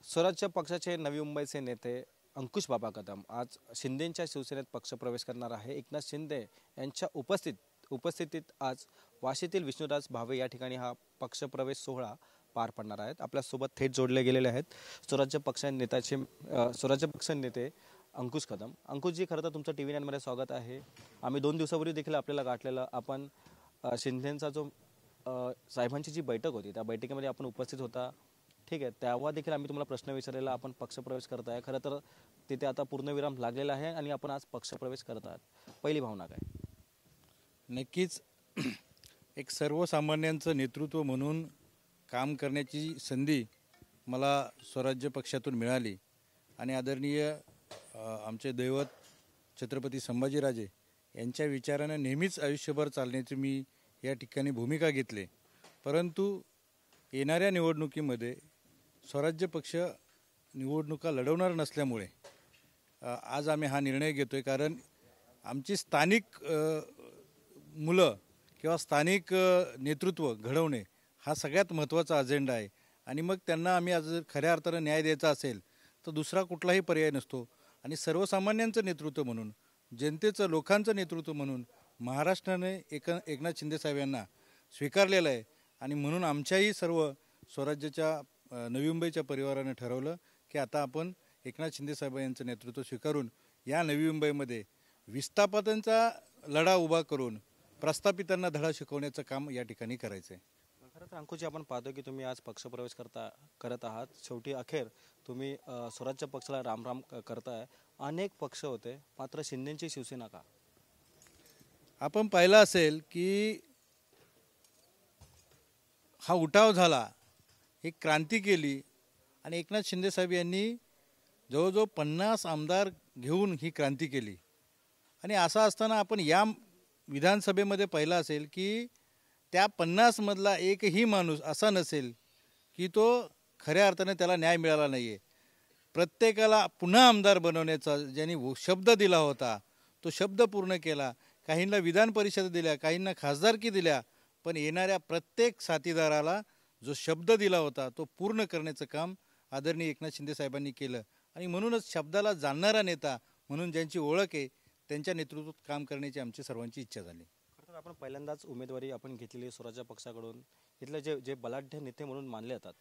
स्वराज्य पक्षाचे नवी मुंबईचे नेते अंकुश बाबा कदम आज शिंदेंच्या शिवसेनेत पक्षप्रवेश करणार आहे। एकनाथ शिंदे यांच्या उपस्थितीत आज वाशीतील विष्णुदास भावे या ठिकाणी हा पक्षप्रवेश सोहळा पार पडणार आहे। आपल्यासोबत थेट जोडले गेलेले आहेत स्वराज्य पक्ष नेते अंकुश कदम। अंकुशजी, खरं तर तुमचं TV9 मध्ये स्वागत आहे। आम्ही 2 दिवसापूर्वी देखील आपल्याला गाठलेलं आपण शिंदेंचा जो साहेबांची जी बैठक होती त्या बैठकीमध्ये आपण उपस्थित होता। ठीक आहे, तेव्हा देखील आम्ही तुम्हाला प्रश्न विचारलेला, आपण पक्षप्रवेश करत आहे। खरं तर तिथे आता पूर्णविराम लागलेला आहे आणि आपण आज पक्षप्रवेश करत आहात। पहिली भावना काय? नक्कीच एक सर्वसामान्यांचं नेतृत्व म्हणून काम करण्याची संधी मला स्वराज्य पक्षातून मिळाली आणि आदरणीय आमचे दैवत छत्रपती संभाजीराजे यांच्या विचाराने नेहमीच आयुष्यभर चालण्याची मी या ठिकाणी भूमिका घेतली। परंतु येणाऱ्या निवडणुकीमध्ये स्वराज्य पक्ष निवडणुका लढवणार नसल्यामुळे आज आम्ही हा निर्णय घेतोय। कारण आमची स्थानिक मुलं किंवा स्थानिक नेतृत्व घडवणे हा सगळ्यात महत्त्वाचा अजेंडा आहे आणि मग त्यांना आम्ही आज खऱ्या अर्थानं न्याय द्यायचा असेल तर दुसरा कुठलाही पर्याय नसतो। आणि सर्वसामान्यांचं नेतृत्व म्हणून, जनतेचं, लोकांचं नेतृत्व म्हणून महाराष्ट्राने एकनाथ शिंदेसाहेब यांना स्वीकारलेलं आहे आणि म्हणून आमच्याही सर्व स्वराज्याच्या नवी मुंबईच्या परिवाराने ठरवलं की आता आपण एकनाथ शिंदेसाहेब यांचं नेतृत्व स्वीकारून या नवी मुंबईमध्ये विस्थापितांचा लढा उभा करून प्रस्थापितांना धडा शिकवण्याचं काम या ठिकाणी करायचं आहे। खरं तर अंकुशजी, आपण पाहतो की तुम्ही आज पक्षप्रवेश करत आहात। शेवटी अखेर तुम्ही स्वराज्य पक्षाला रामराम करताय। अनेक पक्ष होते, मात्र शिंदेंची शिवसेना का? आपण पाहिलं असेल की हा उठाव झाला, एक क्रांती केली आणि एकनाथ शिंदेसाहेब यांनी जवळजवळ 50 आमदार घेऊन ही क्रांती केली। आणि असं असताना आपण या विधानसभेमध्ये पाहिलं असेल की त्या 50 मधला एकही माणूस असा नसेल की तो खऱ्या अर्थाने त्याला न्याय मिळाला नाही आहे। प्रत्येकाला पुन्हा आमदार बनवण्याचा ज्यांनी शब्द दिला होता तो शब्द पूर्ण केला। काहींना विधान परिषद दिल्या, काहींना खासदारकी दिल्या, पण येणाऱ्या प्रत्येक साथीदाराला जो शब्द दिला होता तो पूर्ण करण्याचं काम आदरणीय एकनाथ शिंदे साहेबांनी केलं। आणि म्हणूनच शब्दाला जाणणारा नेता म्हणून ज्यांची ओळख आहे त्यांच्या नेतृत्वात काम करण्याची आमची सर्वांची इच्छा झाली। खरं तर आपण पहिल्यांदाच उमेदवारी आपण घेतलेली स्वराज्य पक्षाकडून। इथले जे बलाढ्य नेते म्हणून मानले जातात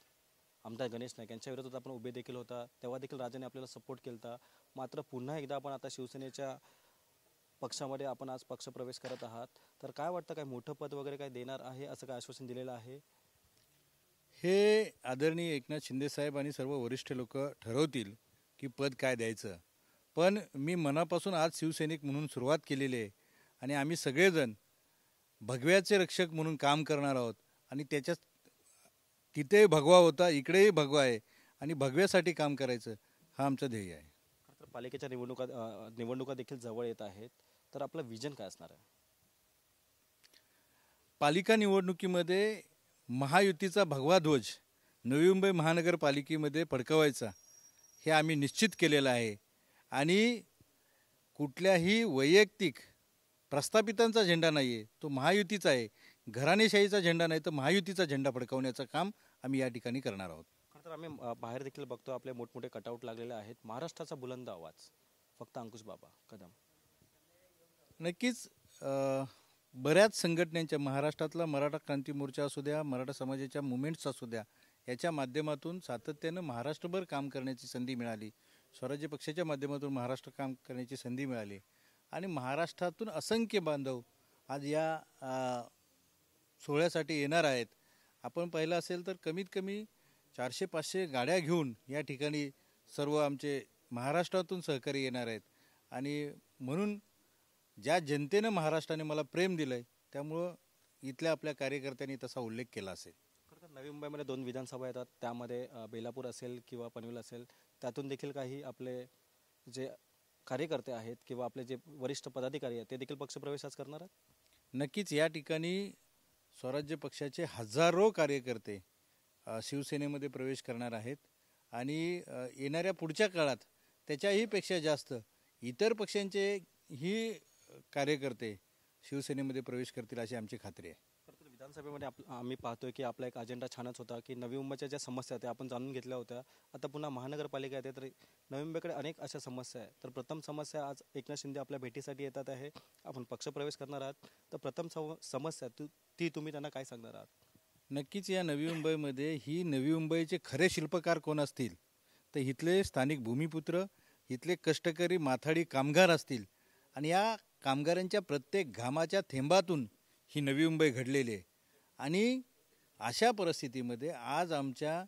आमदार गणेश नाईक यांच्या विरोधात आपण उभे देखील होता, तेव्हा देखील राजाने आपल्याला सपोर्ट केला। मात्र पुन्हा एकदा आपण आता शिवसेनेच्या पक्षामध्ये आपण आज पक्षप्रवेश करत आहात, तर काय वाटतं, काय मोठं पद वगैरे काय देणार आहे, असं काय आश्वासन दिलेलं आहे? हे आदरणीय एकनाथ शिंदेसाहेब आणि सर्व वरिष्ठ लोक ठरवतील की पद काय द्यायचं। पण मी मनापासून आज शिवसैनिक म्हणून सुरुवात केलेली आहे आणि आम्ही सगळेजण भगव्याचे रक्षक म्हणून काम करणार आहोत आणि त्याच्यात तिथे भगवा होता, इकडेही भगवा आहे आणि भगव्यासाठी काम करायचं हा आमचं ध्येय आहे। खरं तर पालिकेच्या निवडणुका देखील जवळ येत आहेत, तर आपलं विजन काय असणार आहे? पालिका निवडणुकीमध्ये महायुतीचा भगवा ध्वज नवी मुंबई महानगरपालिकेमध्ये फडकवायचा हे आम्ही निश्चित केलेलं आहे। आणि कुठल्याही वैयक्तिक प्रस्थापितांचा झेंडा नाही आहे, तो महायुतीचा आहे। घराणेशाहीचा झेंडा नाही, तर महायुतीचा झेंडा फडकवण्याचं काम आम्ही या ठिकाणी करणार आहोत। खरं तर आम्ही बाहेर देखील बघतो, आपले मोठमोठे कटआउट लागलेले आहेत। महाराष्ट्राचा बुलंद आवाज फक्त अंकुश बाबा कदम। नक्कीच बऱ्याच संघटनांच्या, महाराष्ट्रातला मराठा क्रांती मोर्चा असू द्या, मराठा समाजाच्या मुवमेंट्स असू द्या, याच्या माध्यमातून सातत्यानं महाराष्ट्रभर काम करण्याची संधी मिळाली। स्वराज्य पक्षाच्या माध्यमातून महाराष्ट्र काम करण्याची संधी मिळाली आणि महाराष्ट्रातून असंख्य बांधव आज या सोहळ्यासाठी येणार आहेत। आपण पाहिलं असेल तर कमीत कमी 400-500 गाड्या घेऊन या ठिकाणी सर्व आमचे महाराष्ट्रातून सहकारी येणार आहेत। आणि म्हणून ज्या जनतेनं महाराष्ट्राने मला प्रेम दिलं आहे त्यामुळं इथल्या आपल्या कार्यकर्त्यांनी तसा उल्लेख केला असेल। खरं तर नवी मुंबईमध्ये 2 विधानसभा येतात, त्यामध्ये बेलापूर असेल किंवा पनवेल असेल, त्यातून देखील काही आपले जे कार्यकर्ते आहेत किंवा आपले जे वरिष्ठ पदाधिकारी आहेत ते देखील पक्षप्रवेश आज करणार आहेत। नक्कीच या ठिकाणी स्वराज्य पक्षाचे हजारो कार्यकर्ते शिवसेनेमध्ये प्रवेश करणार आहेत आणि येणाऱ्या पुढच्या काळात त्याच्याही पेक्षा जास्त इतर पक्षांचे ही कार्यकर्ते शिवसेनेमध्ये प्रवेश करतील अशी आमची खात्री आहे। विधानसभेमध्ये आम्ही पाहतोय की आपला एक अजेंडा छानच होता की नवी मुंबईच्या ज्या समस्या त्या आपण जाणून घेतल्या होत्या. आता पुन्हा महानगरपालिका येते तर नवी मुंबईकडे अनेक अशा समस्या आहेत. तर प्रथम समस्या आज एकनाथ शिंदे आपल्या भेटीसाठी येतात आहे. आपण पक्षप्रवेश करणार आहात तर प्रथम समस्या ती तुम्ही त्यांना काय सांगणार आहात? नक्कीच या नवी मुंबईमध्ये ही नवी मुंबईचे खरे शिल्पकार कोण असतील तर इथले स्थानिक भूमिपुत्र, इथले कष्टकरी माथाडी कामगार असतील. आणि या कामगारांच्या प्रत्येक घामाच्या थेंबातून ही नवी मुंबई घडलेली आहे. आणि अशा परिस्थितीमध्ये आज आमच्या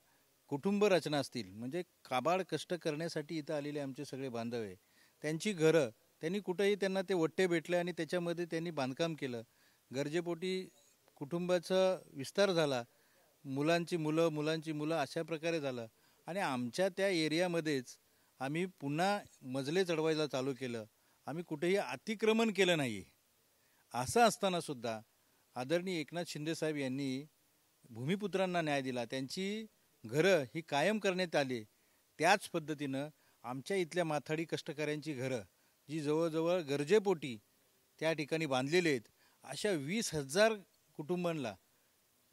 कुटुंब रचना असतील, म्हणजे काबाड कष्ट करण्यासाठी इथं आलेले आमचे सगळे बांधव आहे, त्यांची घरं त्यांनी कुठेही त्यांना ते वट्टे भेटले आणि त्याच्यामध्ये त्यांनी बांधकाम केलं. गरजेपोटी कुटुंबाचा विस्तार झाला, मुलांची मुलं अशा प्रकारे झालं. आणि आमच्या त्या एरियामध्येच आम्ही पुन्हा मजले चढवायला चालू केलं. आम्ही कुठेही अतिक्रमण केलं नाही. असं असतानासुद्धा आदरणीय एकनाथ शिंदेसाहेब यांनी भूमिपुत्रांना न्याय दिला, त्यांची घरं ही कायम करण्यात आली. त्याच पद्धतीनं आमच्या इथल्या माथाडी कष्टकऱ्यांची घरं जी जवळजवळ गरजेपोटी त्या ठिकाणी बांधलेली आहेत, अशा 20,000 कुटुंबांना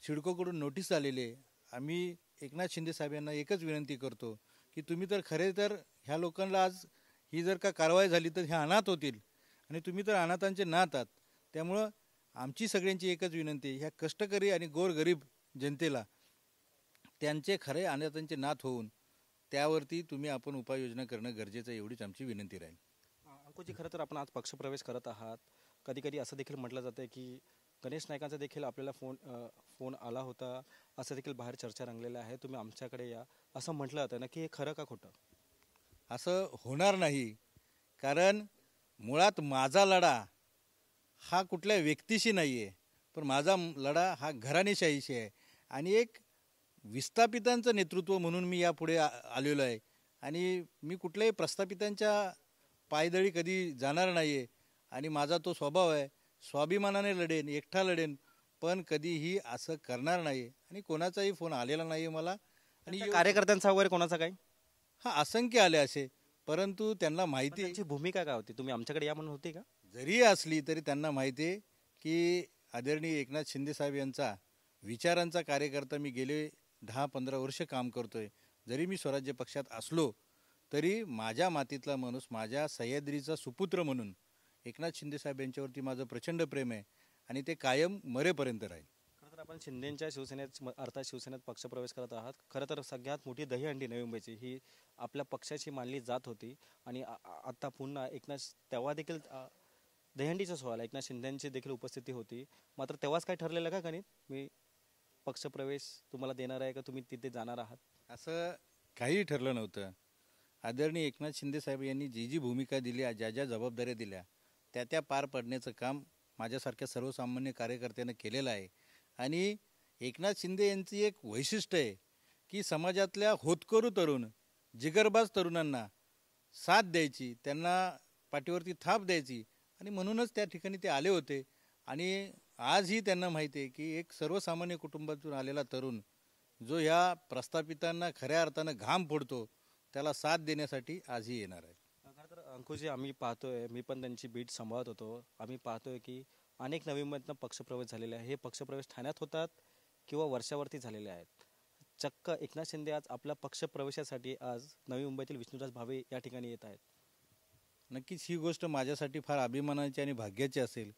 सिडकोकडून नोटीस आलेले. आम्ही एकनाथ शिंदेसाहेब यांना एकच विनंती करतो की तुम्ही तर खरे तर ह्या लोकांना आज ही जर का कारवाई झाली तर हे अनाथ होतील आणि तुम्ही तर अनाथांचे नाथ आहात. त्यामुळं आमची सगळ्यांची एकच विनंती, ह्या कष्टकरी आणि गोरगरीब जनतेला त्यांचे खरे अनाथांचे नाथ होऊन त्यावरती तुम्ही आपण उपाययोजना करणं गरजेचं, एवढीच आमची विनंती राहील. अंकुशजी, खरं तर आपण आज पक्षप्रवेश करत आहात. कधी कधी असं देखील म्हटलं जातं की गणेश नाईकांचा देखील आपल्याला फोन आला होता, असं देखील बाहेर चर्चा रंगलेल्या आहे. तुम्ही आमच्याकडे या असं म्हटलं जातं ना, की हे खरं का खोटं? असं होणार नाही. कारण मुळात माझा लढा हा कुठल्या व्यक्तीशी नाही आहे, पण माझा लढा हा घराणेशाहीशी आहे. आणि एक विस्थापितांचं नेतृत्व म्हणून मी यापुढे आलेलो आहे. आणि मी कुठल्याही प्रस्थापितांच्या पायदळी कधी जाणार नाही आहे. आणि माझा तो स्वभाव आहे, स्वाभिमानाने लढेन, एकटा लढेन, पण कधीही असं करणार नाही. आणि कोणाचाही फोन आलेला नाही आहे मला. आणि कार्यकर्त्यांचा वगैरे कोणाचा काही? हा, असंख्य आले असे, परंतु त्यांना माहिती आहे. त्यांची भूमिका काय होती? तुम्ही आमच्याकडे या म्हणून होती का? जरी असली तरी त्यांना माहिती आहे की आदरणीय एकनाथ शिंदेसाहेब यांचा विचारांचा कार्यकर्ता मी गेले 10-15 वर्ष काम करतोय. जरी मी स्वराज्य पक्षात असलो तरी माझ्या मातीतला माणूस, माझ्या सह्याद्रीचा सुपुत्र म्हणून एकनाथ शिंदेसाहेब यांच्यावरती माझं प्रचंड प्रेम आहे आणि ते कायम मरेपर्यंत राहील. खरं तर आपण शिंदेच्या शिवसेनेत अर्थात शिवसेनेत पक्षप्रवेश करत आहात. खरं तर सगळ्यात मोठी दहीहंडी नवी मुंबईची ही आपल्या पक्षाची मानली जात होती. आणि आता पुन्हा एकनाथ, तेव्हा देखील दहीहंडीचा सोहळा एकनाथ शिंदेची देखील उपस्थिती होती. मात्र तेव्हाच काय ठरलेलं का गणित, मी पक्षप्रवेश तुम्हाला देणार आहे का तुम्ही तिथे जाणार आहात? असं काही ठरलं नव्हतं. आदरणीय एकनाथ शिंदेसाहेब यांनी जी जी भूमिका दिल्या, ज्या ज्या जबाबदाऱ्या दिल्या, त्या पार पाडण्याचं काम माझ्यासारख्या सर्वसामान्य कार्यकर्त्यानं केलेलं आहे. आणि एकनाथ शिंदे यांची एक वैशिष्ट्य आहे की समाजातल्या होतकरू तरुण, जिगरबाज तरुणांना साथ द्यायची, त्यांना पाठीवरती थाप द्यायची. आणि म्हणूनच त्या ठिकाणी ते आले होते. आणि आजही त्यांना माहिती आहे की एक सर्वसामान्य कुटुंबातून आलेला तरुण जो ह्या प्रस्थापितांना खऱ्या अर्थानं घाम फोडतो, त्याला साथ देण्यासाठी आजही येणार आहे. खरं तर अंकुशजी, आम्ही पाहतोय, मी पण त्यांची बीट सांभाळत होतो, आम्ही पाहतोय की अनेक नवी मुंबईतनं पक्षप्रवेश झालेले आहे. हे पक्षप्रवेश ठाण्यात होतात किंवा वर्षावरती झालेले आहेत. चक्क एकनाथ शिंदे आज आपल्या पक्षप्रवेशासाठी आज नवी मुंबईतील विष्णुदास भावे या ठिकाणी येत आहेत. नक्कीच ही गोष्ट माझ्यासाठी फार अभिमानाची आणि भाग्याची असेल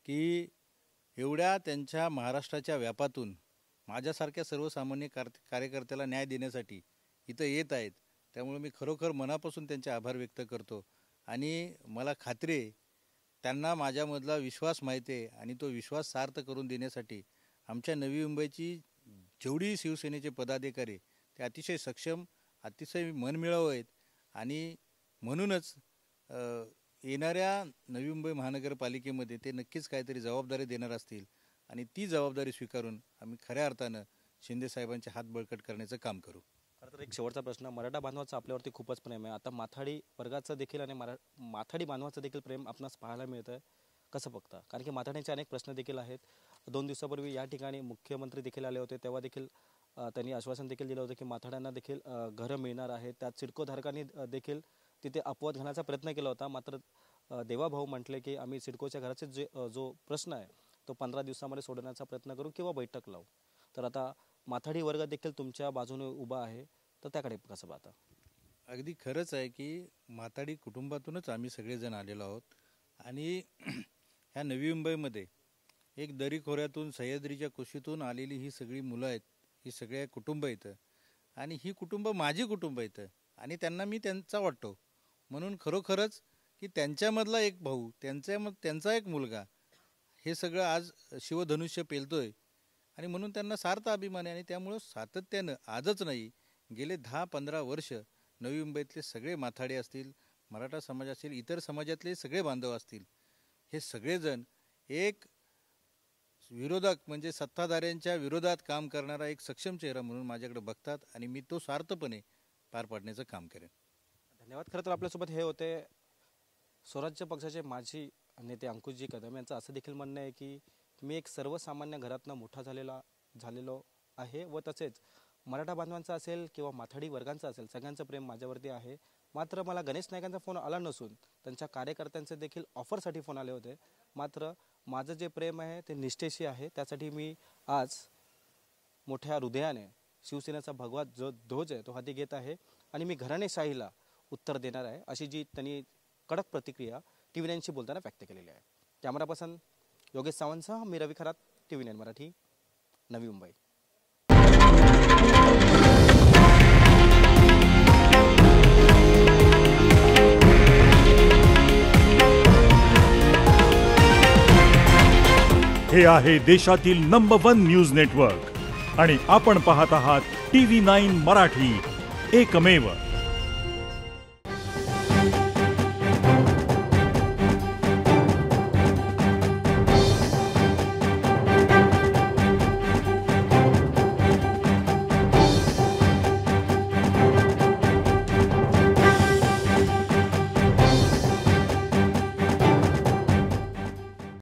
की एवढ्या त्यांच्या महाराष्ट्राच्या व्यापातून माझ्यासारख्या सर्वसामान्य कार्यकर्त्याला न्याय देण्यासाठी इथं येत आहेत. त्यामुळे मी खरोखर मनापासून त्यांचे आभार व्यक्त करतो. आणि मला खात्री आहे त्यांना माझ्यामधला विश्वास माहिती आहे. आणि तो विश्वास सार्थ करून देण्यासाठी आमच्या नवी मुंबईची जेवढी शिवसेनेचे पदाधिकारी ते अतिशय सक्षम, अतिशय मनमिळावू आहेत. आणि म्हणूनच येणाऱ्या नवी मुंबई महानगरपालिकेमध्ये ते नक्कीच काहीतरी जबाबदारी देणार असतील. आणि ती जबाबदारी स्वीकारून आम्ही खऱ्या अर्थानं शिंदेसाहेबांचे हात बळकट करण्याचं काम करू. खरं तर एक शेवटचा प्रश्न, मराठा बांधवाचं आपल्यावरती खूपच प्रेम आहे. आता माथाडी वर्गाचं देखील आणि माथाडी बांधवाचं देखील प्रेम आपणास पाहायला मिळतं आहे. कसं बघता? कारण की माथाडीचे अनेक प्रश्न देखील आहेत. 2 दिवसापूर्वी या ठिकाणी मुख्यमंत्री देखील आले होते, तेव्हा देखील त्यांनी आश्वासन देखील दिलं होतं की माथाड्यांना देखील घरं मिळणार आहेत. त्यात सिडकोधारकांनी देखील तिथे अपवाद घालण्याचा प्रयत्न केला होता. मात्र देवाभाऊ म्हटले की आम्ही सिडकोच्या घराचे जो प्रश्न आहे तो 15 दिवसामध्ये सोडवण्याचा प्रयत्न करू किंवा बैठक लावू. तर आता माथाडी वर्ग देखील तुमच्या बाजूने उभा आहे, तर त्याकडे कसं पाहता? अगदी खरंच आहे की माथाडी कुटुंबातूनच आम्ही सगळेजण आलेलो आहोत आणि ह्या नवी मुंबईमध्ये एक दरीखोऱ्यातून सह्याद्रीच्या कुशीतून आलेली ही सगळी मुलं आहेत, ही सगळे कुटुंब इथं आणि ही कुटुंब माझी कुटुंब इथं आणि त्यांना मी त्यांचा वाटतो. म्हणून खरोखरच की त्यांच्यामधला एक भाऊ, त्यांचा एक मुलगा हे सगळं आज शिवधनुष्य पेलतोय आणि म्हणून त्यांना सार्थ अभिमान आहे. आणि त्यामुळं सातत्यानं आजच नाही, गेले 10-15 वर्ष नवी मुंबईतले सगळे माथाडे असतील, मराठा समाज असेल, इतर समाजातले सगळे बांधव असतील, हे सगळेजण एक विरोधक म्हणजे सत्ताधाऱ्यांच्या विरोधात काम करणारा एक सक्षम चेहरा म्हणून माझ्याकडे बघतात आणि मी तो सार्थपणे पार पाडण्याचं काम करेन. धन्यवाद. खरं तर आपल्यासोबत हे होते स्वराज्य पक्षाचे माजी नेते अंकुशजी कदम. यांचं असं देखील म्हणणं आहे की मी एक सर्वसामान्य घरातनं मोठा झालेलो आहे व तसेच मराठा बांधवांचा असेल किंवा माथाडी वर्गांचा असेल, सगळ्यांचं प्रेम माझ्यावरती आहे. मात्र मला गणेश नाईकांचा फोन आला नसून त्यांच्या कार्यकर्त्यांचे देखील ऑफरसाठी फोन आले होते. मात्र माझं जे प्रेम आहे ते निष्ठेशी आहे. त्यासाठी मी आज मोठ्या हृदयाने शिवसेनेचा भगवा जो ध्वज आहे तो हाती घेत आहे आणि मी घराणेशाहीला उत्तर देणार आहे, अशी जी त्यांनी कडक प्रतिक्रिया TV9शी बोलताना व्यक्त केलेली आहे. कॅमेरा पर्सन योगेश सावंतसह मी रवी खरात, TV9 मराठी, नवी मुंबई. हे आहे देशातील नंबर 1 न्यूज नेटवर्क आणि आपण पाहत आहात TV9 मराठी, एकमेव.